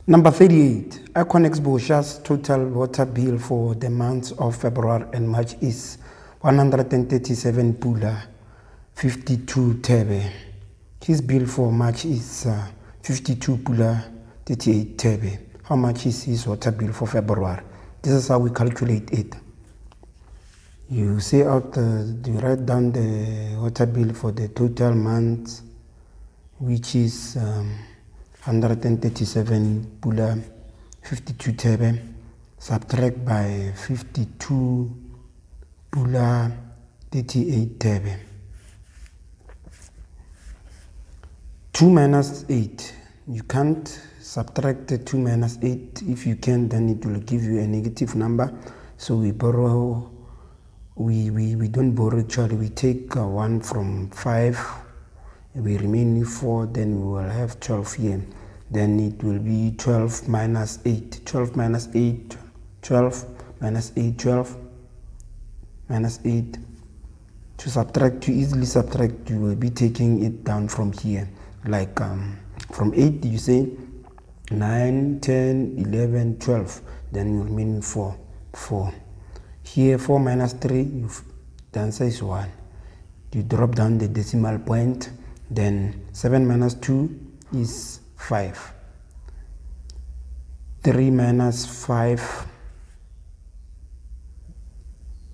Number 38, Econex Bosha's total water bill for the months of February and March is 137 Pula, 52 Tebe. His bill for March is 52 Pula, 38 Tebe. How much is his water bill for February? This is how we calculate it. You you write down the water bill for the total month, which is 137 Pula, 52 Tebe, subtract by 52 Pula, 38 Tebe. 2 minus 8. You can't subtract the 2 minus 8. If you can, then it will give you a negative number. So we borrow, we don't borrow actually, we take 1 from 5, we remain with 4, then we will have 12 here. Then it will be 12 minus 8. 12 minus 8, 12 minus 8, 12 minus 8. To easily subtract, you will be taking it down from here. Like from 8, you say 9, 10, 11, 12. Then you remain with 4. Here, 4 minus 3, the answer is 1. You drop down the decimal point. Then 7 minus 2 is 5. 3 minus 5,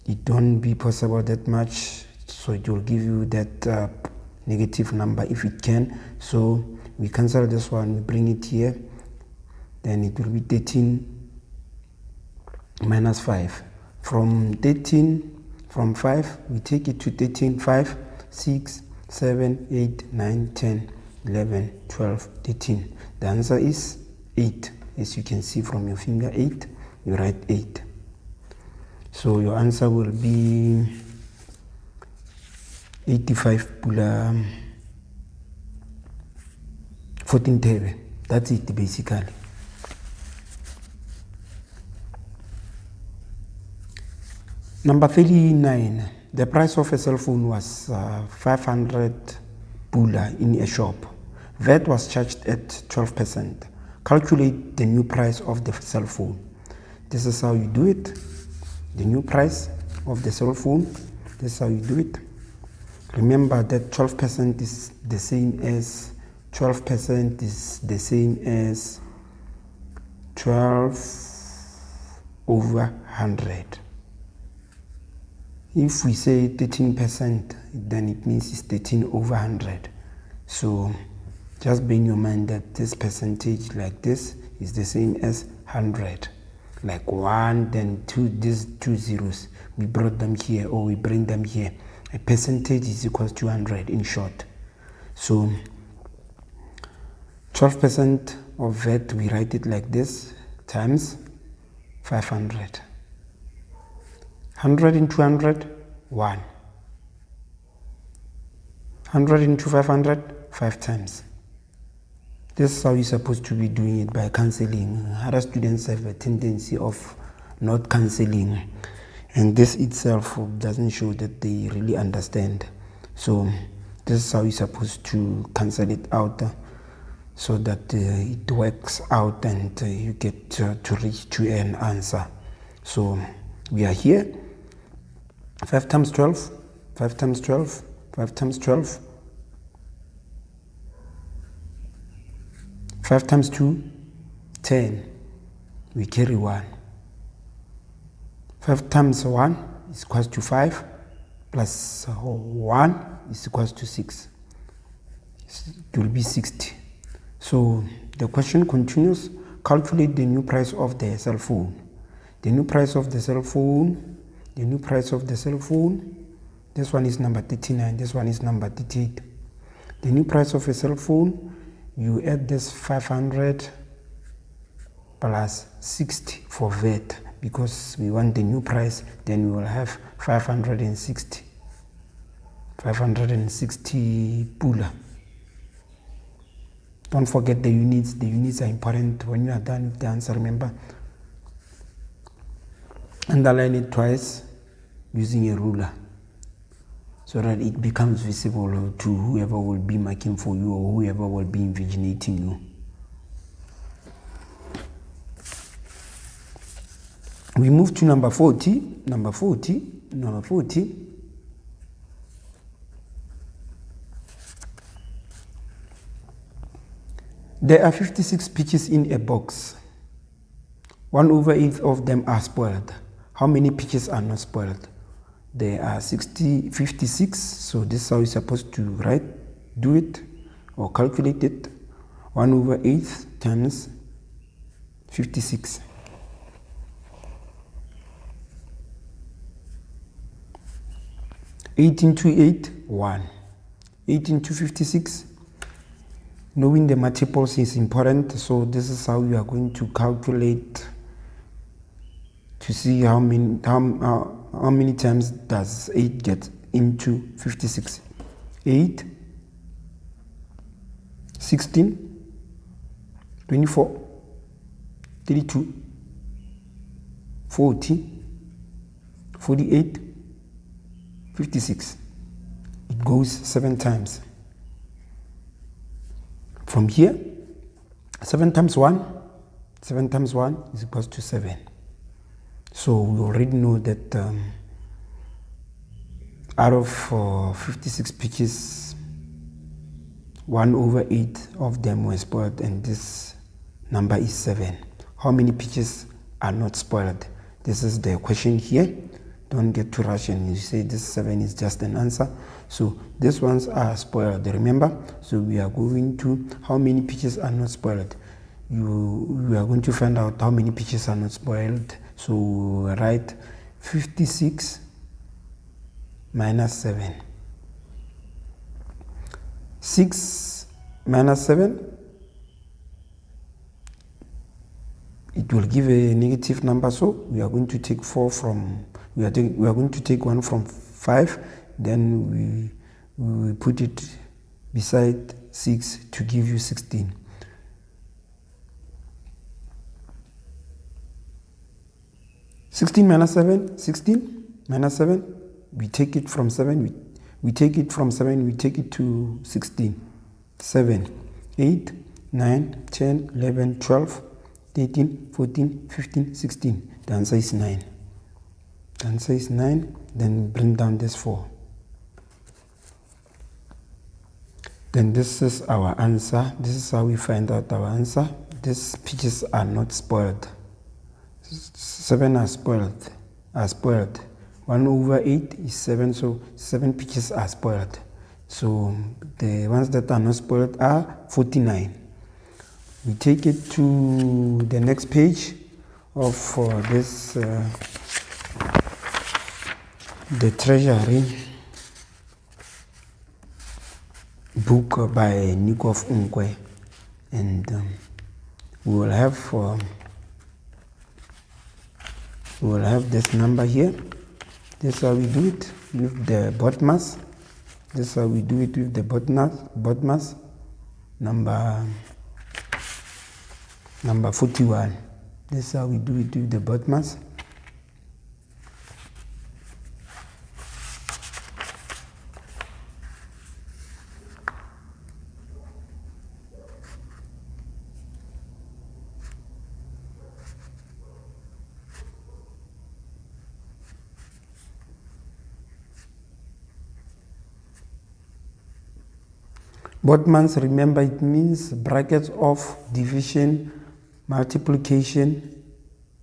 it don't be possible that much, so it will give you that negative number if it can. So we cancel this one, we bring it here, then it will be 13 minus 5. From 5 we take it to 13, 5, 6, 7, 8, 9, 10, 11, 12, 13. The answer is 8. As you can see from your finger, 8. You write 8. So your answer will be 85 Pula, 14 Tebe. That's it basically. Number 39. The price of a cell phone was 500 Pula in a shop. VAT was charged at 12%. Calculate the new price of the cell phone. This is how you do it. The new price of the cell phone. This is how you do it. Remember that 12% is the same as 12 over 100. If we say 13%, then it means it's 13 over 100. So just bear in your mind that this percentage like this is the same as 100. Like 1, then 2, these 2 zeros, we brought them here or we bring them here. A percentage is equal to 100 in short. So 12% of VAT, we write it like this, times 500. 100 into 100, 1. 100 into 500, 5 times. This is how you're supposed to be doing it, by cancelling. Other students have a tendency of not cancelling, and this itself doesn't show that they really understand. So this is how you're supposed to cancel it out, so that it works out and you get to reach to an answer. So we are here. 5 times 12, 5 times 12, 5 times 12. 5 times 2, 10. We carry 1. 5 times 1 is equals to 5, plus 1 is equals to 6. It will be 60. So the question continues. Calculate the new price of the cell phone. The new price of the cell phone. The new price of the cell phone. This one is number 39. This one is number 38. The new price of a cell phone. You add this 500 plus 60 for VAT, because we want the new price. Then we will have 560 Pula. Don't forget the units. The units are important when you are done with the answer. Remember, underline it twice using a ruler, so that it becomes visible to whoever will be marking for you or whoever will be invigilating you. We move to number 40. Number 40. There are 56 peaches in a box. 1/8 of them are spoiled. How many peaches are not spoiled? There are 56, so this is how you're supposed to do it or calculate it. 1/8 times 56. 18 to 8, 1. 18 to 56. Knowing the multiples is important, so this is how you are going to calculate to see how many times does 8 get into 56. 8, 16, 24, 32, 40, 48, 56. It goes 7 times. From here, 7 times 1 is equals to 7. So we already know that out of 56 peaches, 1/8 of them were spoiled, and this number is 7. How many peaches are not spoiled? This is the question here. Don't get too rushed and you say this 7 is just an answer. So these ones are spoiled, remember? So we are going to how many peaches are not spoiled. We are going to find out how many peaches are not spoiled. So write 56 minus 7. 6 minus 7, it will give a negative number, so we are going to take 4 from, we are going to take 1 from 5, then we put it beside 6 to give you 16. Minus 7, we take it from 7, we take it from 7, we take it to 16. 7, 8, 9, 10, 11, 12, 13, 14, 15, 16. The answer is 9. The answer is 9. Then bring down this 4. Then this is our answer. This is how we find out our answer. These peaches are not spoiled. 7 are spoiled. 1/8 is 7, so 7 peaches are spoiled. So the ones that are not spoiled are 49. We take it to the next page of this, the Treasury book by Nikov Unkwe, and we will have this number here. This is how we do it with the BODMAS. This is how we do it with the BODMAS number 41. This is how we do it with the BODMAS. BODMAS, remember, it means brackets of division, multiplication,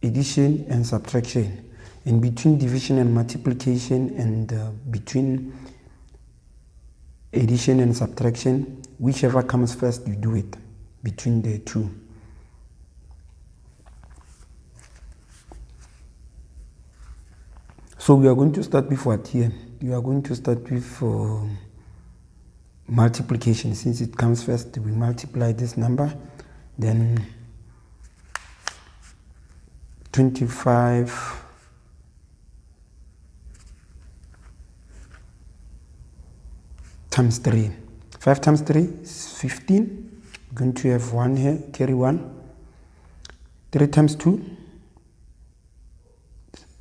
addition, and subtraction. And between division and multiplication and between addition and subtraction, whichever comes first, you do it between the two. So we are going to start with what here? We are going to start with multiplication. Since it comes first, we multiply this number, then 25 times 3. 5 times 3 is 15. We're going to have 1 here, carry 1. 3 times 2,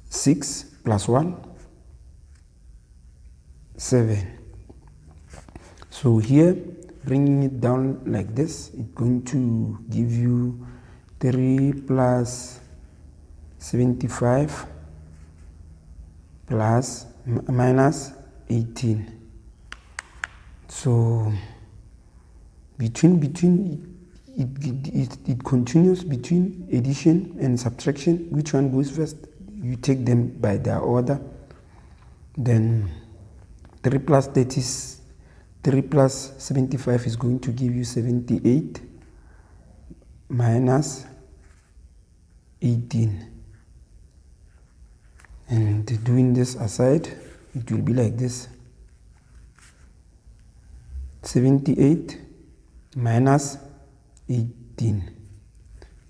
6 plus 1, 7. So here, bringing it down like this, it's going to give you 3 plus 75 plus minus 18. So it continues between addition and subtraction. Which one goes first? You take them by their order. Then 3 plus 75 is going to give you 78 minus 18. And doing this aside, it will be like this. 78 minus 18.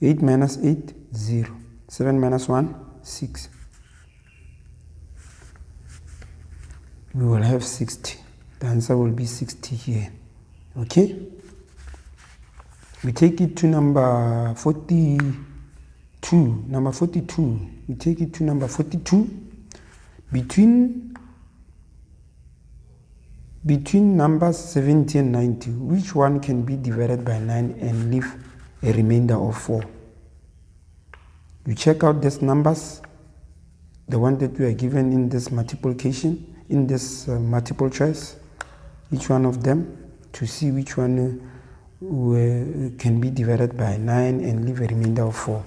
8 minus 8, 0. 7 minus 1, 6. We will have 60. The answer will be 60 here. Okay? We take it to number 42. Number 42. We take it to number 42. Between numbers 70 and 90, which one can be divided by 9 and leave a remainder of 4? You check out these numbers, the one that we are given in this multiplication, in this multiple choice, each one of them, to see which one can be divided by 9 and leave a remainder of 4.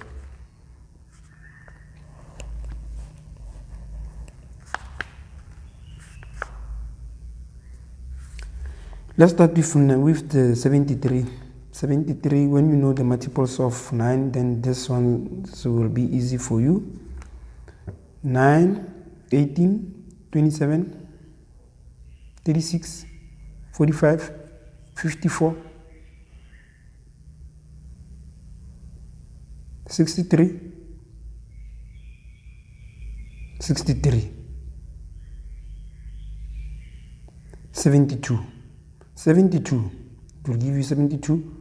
Let's start with the 73. 73, when you know the multiples of 9, then this one will be easy for you. 9, 18, 27, 36, 45, 54, 63, 63, 72. 72, it will give you 72.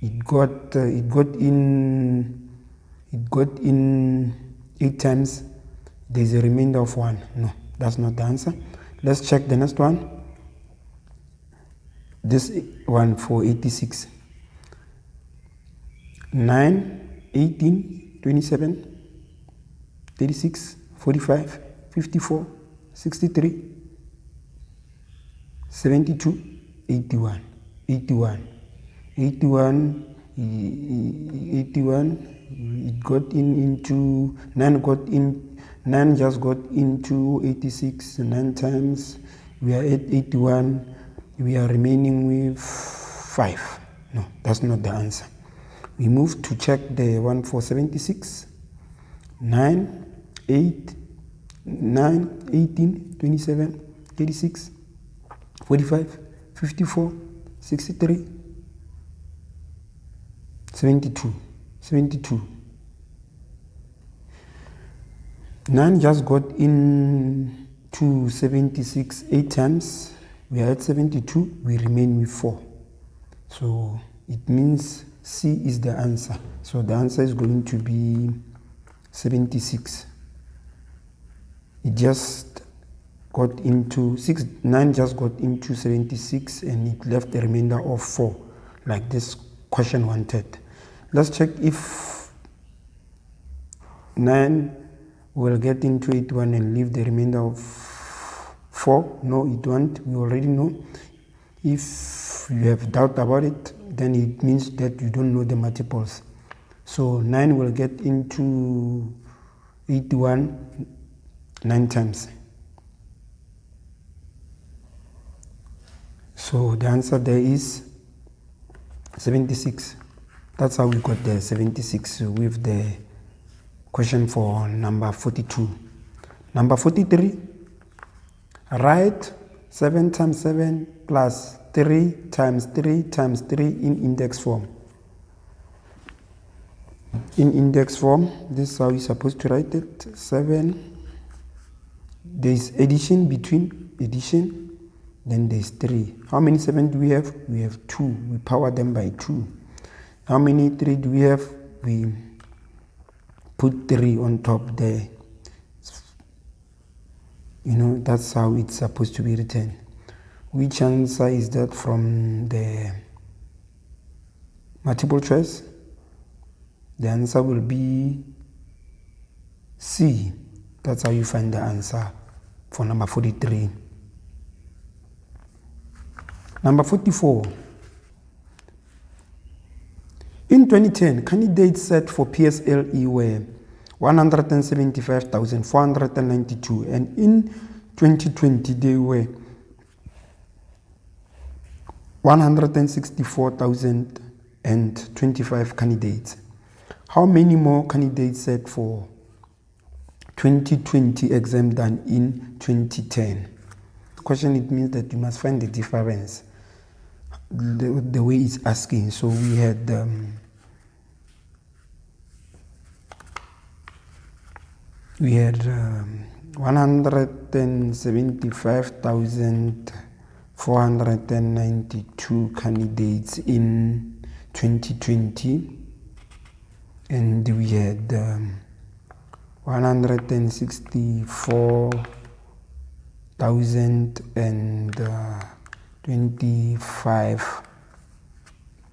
It got in 8 times. There's a remainder of 1. No, that's not the answer. Let's check the next one. This one for 86. 9, 18, 27, 36, 45, 54, 63, 72, 81, 81, 81, 81, it got into 9 just got into 86 9 times. We are at 81. We are remaining with 5. No, that's not the answer. We move to check the one for 76. 9, 8, 9, 18, 27, 36, 45, 54, 63, 72, 72. 9 just got in to 76 8 times. We are at 72. We remain with 4. So it means C is the answer. So the answer is going to be 76. It just got into 9 just got into 76 and it left the remainder of 4, like this question wanted. Let's check if 9 will get into 81 and leave the remainder of 4. No, it won't. We already know. If you have doubt about it, then it means that you don't know the multiples. So 9 will get into 81 9 times. So the answer there is 76. That's how we got the 76 with the question for number 42. Number 43, write 7 times 7 plus 3 times 3 times 3 in index form. In index form, this is how you're supposed to write it. 7, there's addition between addition, then there's 3. How many 7 do we have? We have 2. We power them by 2. How many 3 do we have? We put 3 on top there. You know, that's how it's supposed to be written. Which answer is that from the multiple choice? The answer will be C. That's how you find the answer for number 43. Number 44. In 2010, candidates set for PSLE were 175,492, and in 2020 they were 164,025 candidates. How many more candidates set for 2020 exam than in 2010? Question, it means that you must find the difference, the way it's asking. So we had 175,492 candidates in 2020, and we had 164,025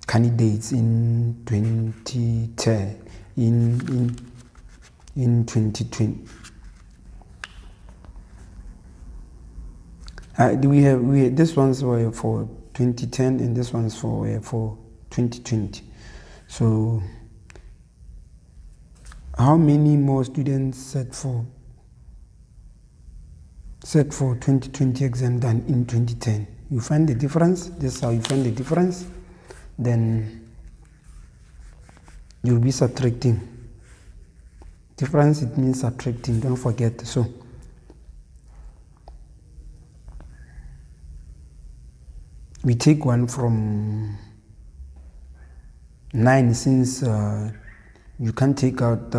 candidates in 2010 in 2020. We have this one's were for 2010 and this one's for 2020. So how many more students set for 2020 exam than in 2010? You find the difference. This is how you find the difference. Then you'll be subtracting. Difference, it means subtracting, don't forget. So we take 1 from 9, since you can't take out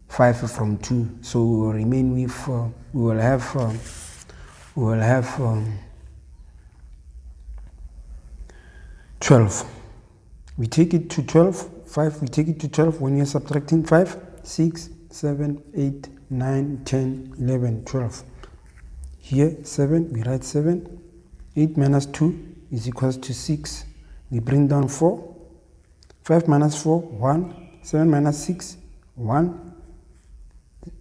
5 from 2, so we will remain with we will have 12. We take it to 12. 5, we take it to 12 when you're subtracting 5, 6, 7, 8, 9, 10, 11, 12. Here 7, we write 7. 8 minus 2 is equals to 6. We bring down 4. 5 minus 4, 1. 7 minus 6, 1.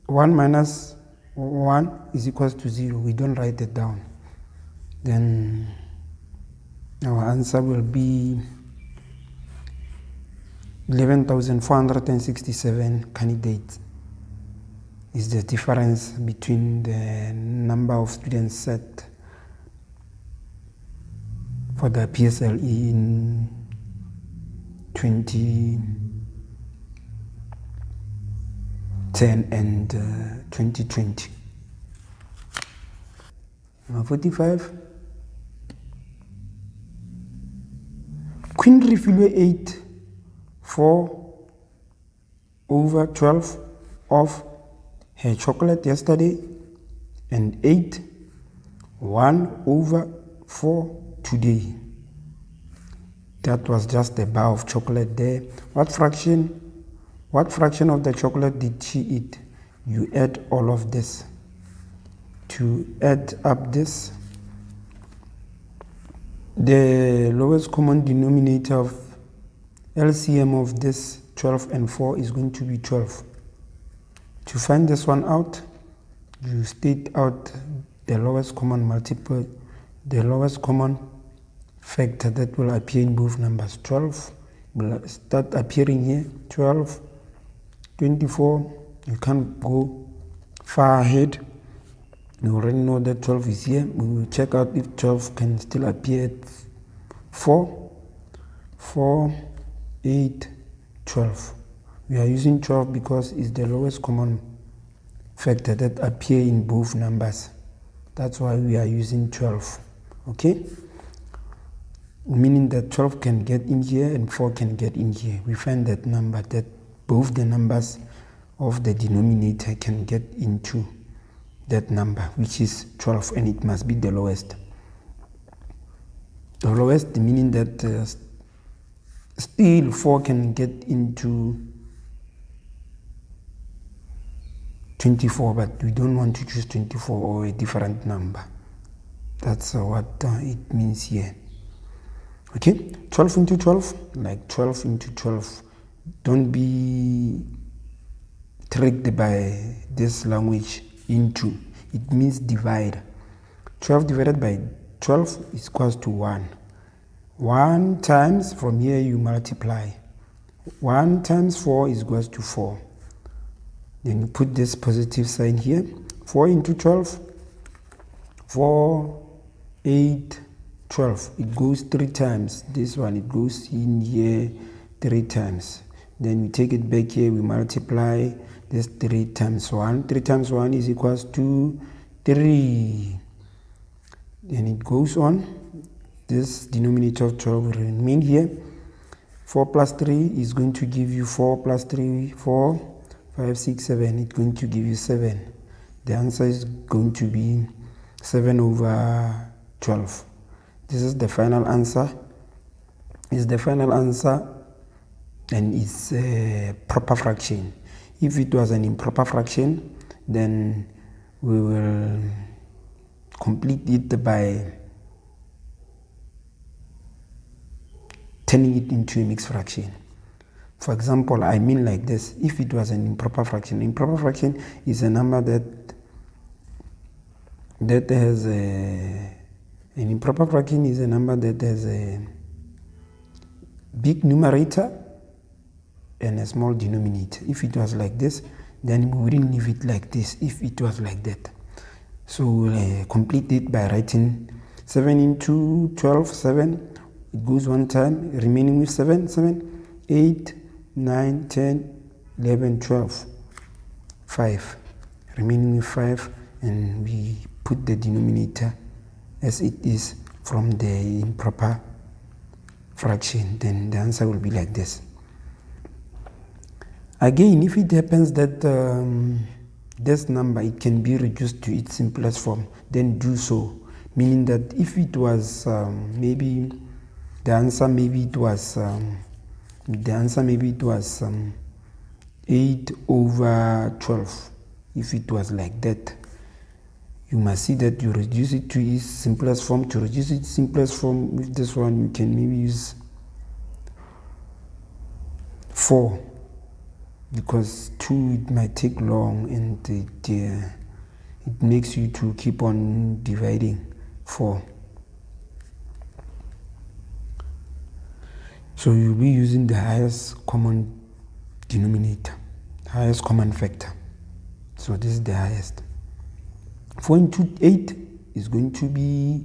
1 minus 1 is equals to 0. We don't write it down. Then our answer will be 11,467 candidates is the difference between the number of students set for the PSLE in 2010 and 2020. Number 45. Queen refilled 8 4/12 of her chocolate yesterday and ate 1/4 today. That was just a bar of chocolate there. What fraction of the chocolate did she eat? You add all of this. To add up this, the lowest common denominator of LCM of this 12 and 4 is going to be 12. To find this one out, you state out the lowest common multiple, the lowest common factor that will appear in both numbers. 12 will start appearing here. 12, 24, you can't go far ahead. You already know that 12 is here. We will check out if 12 can still appear at 4, 8, 12. We are using 12 because it's the lowest common factor that appear in both numbers. That's why we are using 12. Okay? Meaning that 12 can get in here and 4 can get in here. We find that number, that both the numbers of the denominator can get into that number, which is 12, and it must be the lowest. The lowest meaning that still 4 can get into 24, but we don't want to choose 24 or a different number. That's what it means here. Okay, 12 into 12, like 12 into 12. Don't be tricked by this language into. It means divide. 12 divided by 12 is equals to 1. 1 times, from here you multiply. 1 times 4 is equals to 4. Then you put this positive sign here. 4 into 12, 4, 8, 12. It goes 3 times. This one, it goes in here 3 times. Then we take it back here, we multiply this 3 times 1. 3 times 1 is equals to 3. Then it goes on. This denominator of 12 will remain here. 4 plus 3 is going to give you 4 plus 3, 4, 5, 6, 7. It's going to give you 7. The answer is going to be 7 over 12. This is the final answer. It's the final answer, and it's a proper fraction. If it was an improper fraction, then we will complete it by turning it into a mixed fraction. For example, I mean like this. If it was an improper fraction is a number that has an improper fraction is a number that has a big numerator and a small denominator. If it was like this, then we wouldn't leave it like this if it was like that. So we'll complete it by writing 7 into 12, 7. It goes 1 time, remaining with 7, 7, 8, 9, 10, 11, 12, 5. Remaining with 5, and we put the denominator as it is from the improper fraction. Then the answer will be like this. Again, if it happens that this number, it can be reduced to its simplest form, then do so. Meaning that if it was maybe the answer was 8 over 12. If it was like that, you must see that you reduce it to its simplest form. To reduce its simplest form with this one, you can maybe use 4, because 2 it might take long, and it makes you to keep on dividing 4. So you'll be using the highest common denominator, highest common factor. So this is the highest. 4 into 8 is going to be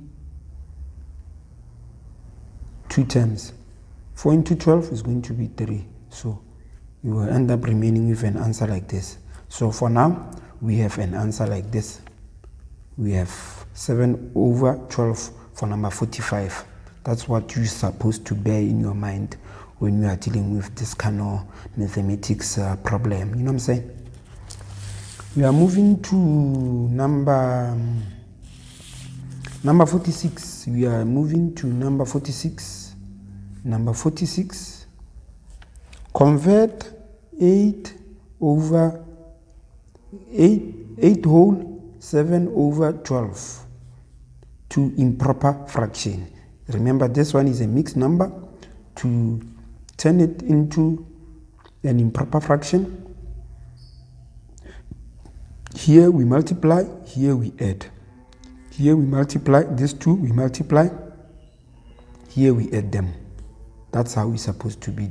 2 times. 4 into 12 is going to be 3. So you will end up remaining with an answer like this. So for now, we have an answer like this. We have 7 over 12 for number 45. That's what you're supposed to bear in your mind when you are dealing with this kind of mathematics problem. You know what I'm saying? We are moving to number 46. We are moving to number 46. Number 46. Convert 8 over 8 whole 7 over 12 to improper fraction. Remember, this one is a mixed number. To turn it into an improper fraction, here we multiply, here we add. Here we multiply, these two we multiply, here we add them. That's how we're supposed to be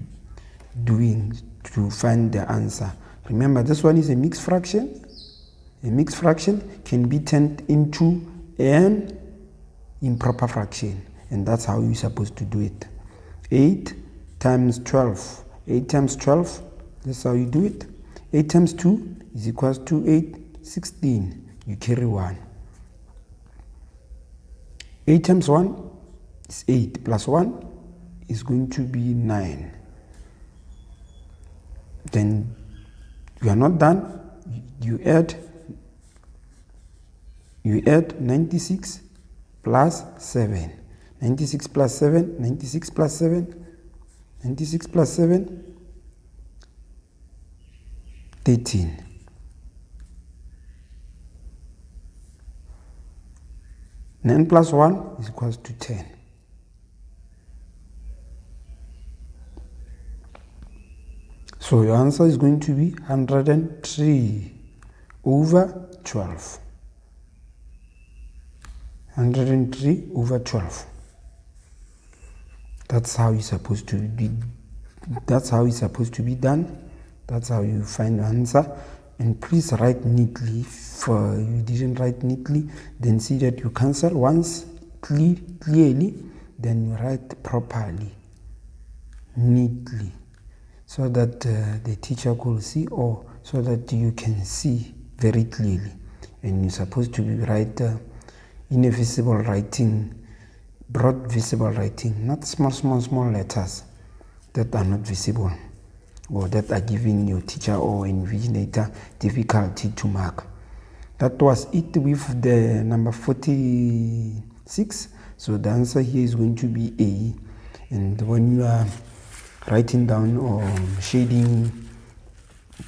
doing to find the answer. Remember, this one is a mixed fraction. A mixed fraction can be turned into an improper fraction, and that's how you're supposed to do it. 8 times 12. 8 times 12, that's how you do it. 8 times 2 is equals to 8, 16. You carry 1. 8 times 1 is 8, plus 1 is going to be 9. Then you are not done. You add 96 plus 7. 96 plus 7, 96 plus 7, 96 plus 7, 13. Nine plus 1 is equals to 10. So your answer is going to be 103 over 12. 103 over 12. That's how it's supposed to be. That's how it's supposed to be done. That's how you find the answer. And please write neatly. If you didn't write neatly, then see that you cancel once clearly, then you write properly, neatly, so that the teacher could see, or so that you can see very clearly. And you're supposed to write in a visible writing, broad visible writing, not small letters that are not visible, or that are giving your teacher or invigilator difficulty to mark. That was it with the number 46. So the answer here is going to be A. And when you are writing down or shading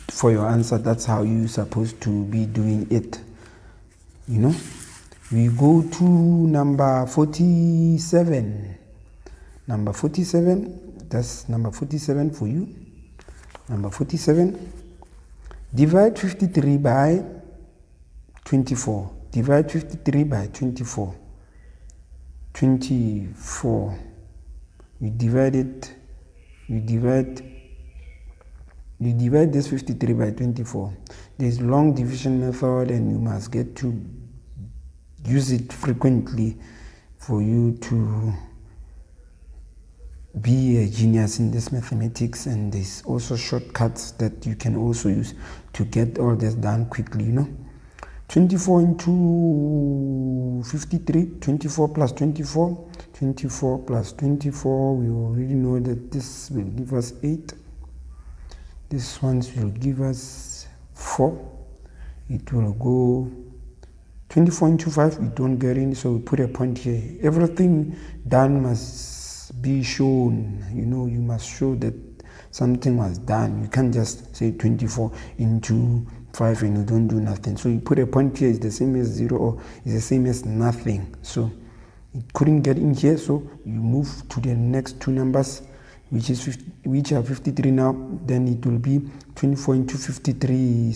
for your answer, that's how you're supposed to be doing it. You know, we go to number 47. Number 47, that's number 47 for you. Number 47, divide 53 by 24. Divide 53 by 24. 24. You divide this 53 by 24. There's long division method, and you must get to use it frequently for you to be a genius in this mathematics. And there's also shortcuts that you can also use to get all this done quickly, you know. 24 into 53, 24 plus 24, 24 plus 24, we already know that this will give us 8. This one will give us 4. It will go 24 into 5, we don't get in, so we put a point here. Everything done must be shown, you know, you must show that something was done. You can't just say 24 into 5 and you don't do nothing. So you put a point here, it's the same as 0, or it's the same as nothing. So it couldn't get in here, so you move to the next two numbers, which are 53 now. Then it will be 24 into 53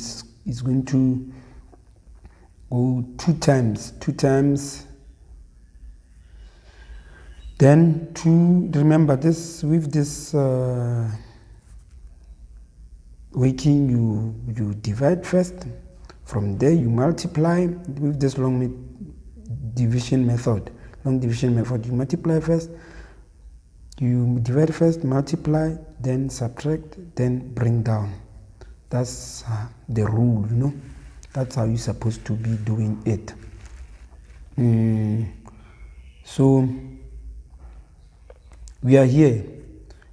is going to go 2 times. Then to remember this, with this working, you divide first. From there you multiply with this long division method. You multiply first, you divide first, multiply, then subtract, then bring down. That's the rule, you know. That's how you're supposed to be doing it. So we are here.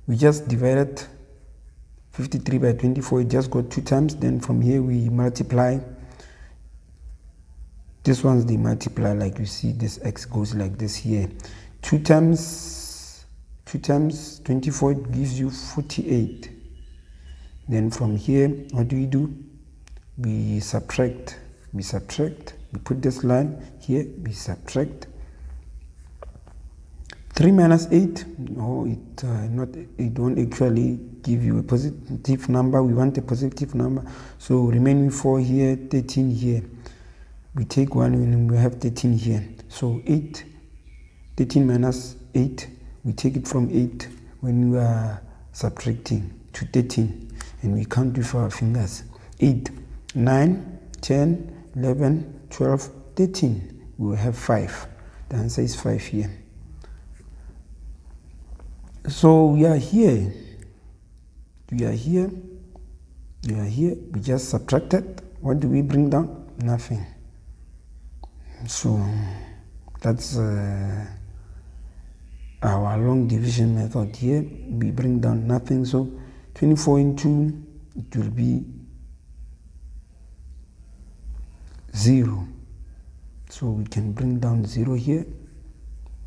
We just divided 53 by 24. It just got 2 times. Then from here we multiply. This one's the multiply, like you see, this x goes like this here. 2 times 24 gives you 48. Then from here, what do? We subtract. We put this line here, we subtract. 3 minus 8, no, it won't actually give you a positive number. We want a positive number. So remaining 4 here, 13 here. We take 1 and we have 13 here. So 13 minus 8, we take it from 8 when we are subtracting to 13. And we count with our fingers. 8, 9, 10, 11, 12, 13. We will have 5. The answer is 5 here. So we are here. We just subtracted. What do we bring down? Nothing. So that's our long division method here. We bring down nothing. So 24 into, it will be 0. So we can bring down 0 here.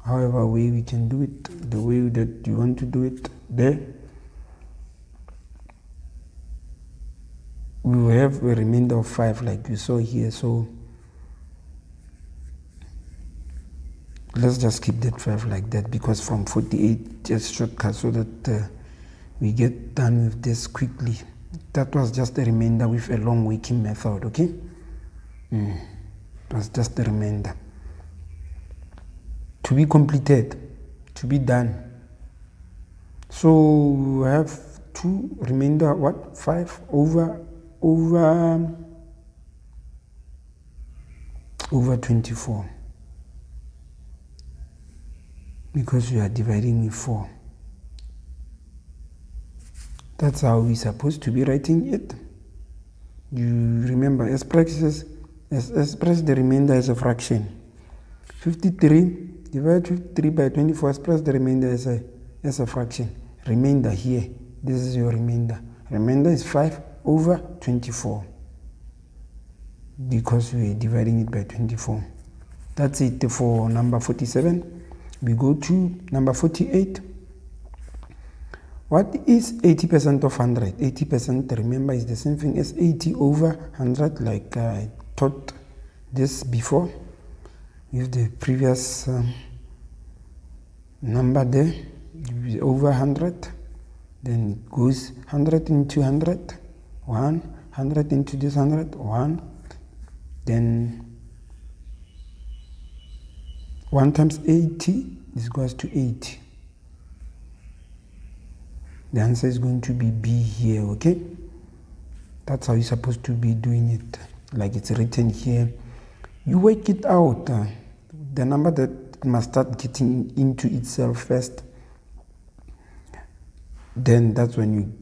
However way we can do it, the way that you want to do it there. We will have a remainder of 5 like you saw here. So let's just keep that 5 like that, because from 48 just shortcut, so that we get done with this quickly. That was just a remainder with a long working method, okay? It was just a remainder. To be completed, to be done. So I have 2 remainder, 5 over 24. Because we are dividing with 4. That's how we're supposed to be writing it. You remember, express the remainder as a fraction. 53, divide 53 by 24, express the remainder as a fraction. Remainder here, this is your remainder. Remainder is 5 over 24. Because we are dividing it by 24. That's it for number 47. We go to number 48. What is 80% of 100? 80%, remember, is the same thing as 80 over 100, like I taught this before with the previous number there, over 100. Then it goes 100 into 100, 1, 100 into this 100, 1. Then 1 times 80 is equals to 80. The answer is going to be B here, okay? That's how you're supposed to be doing it, like it's written here. You work it out. The number that must start getting into itself first. Then that's when you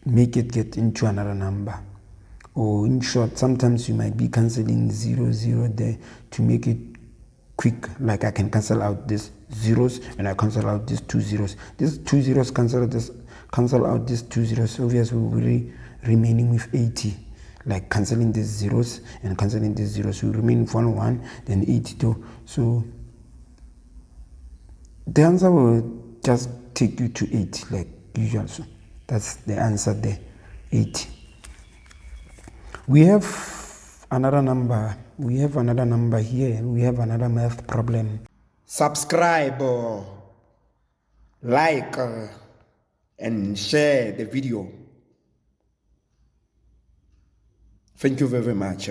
make it get into another number. Or in short, sometimes you might be cancelling 0, 0 there to make it quick. Like I can cancel out these zeros and I cancel out these 2 zeros. These 2 zeros cancel out these 2 zeros. Obviously we'll be remaining with 80. Like cancelling these zeros and cancelling these zeros. We remain with 1, 1, then 82. So the answer will just take you to 80 like usual. So that's the answer there, 80. We have another number. We have another number here. We have another math problem. Subscribe, like, and share the video. Thank you very much.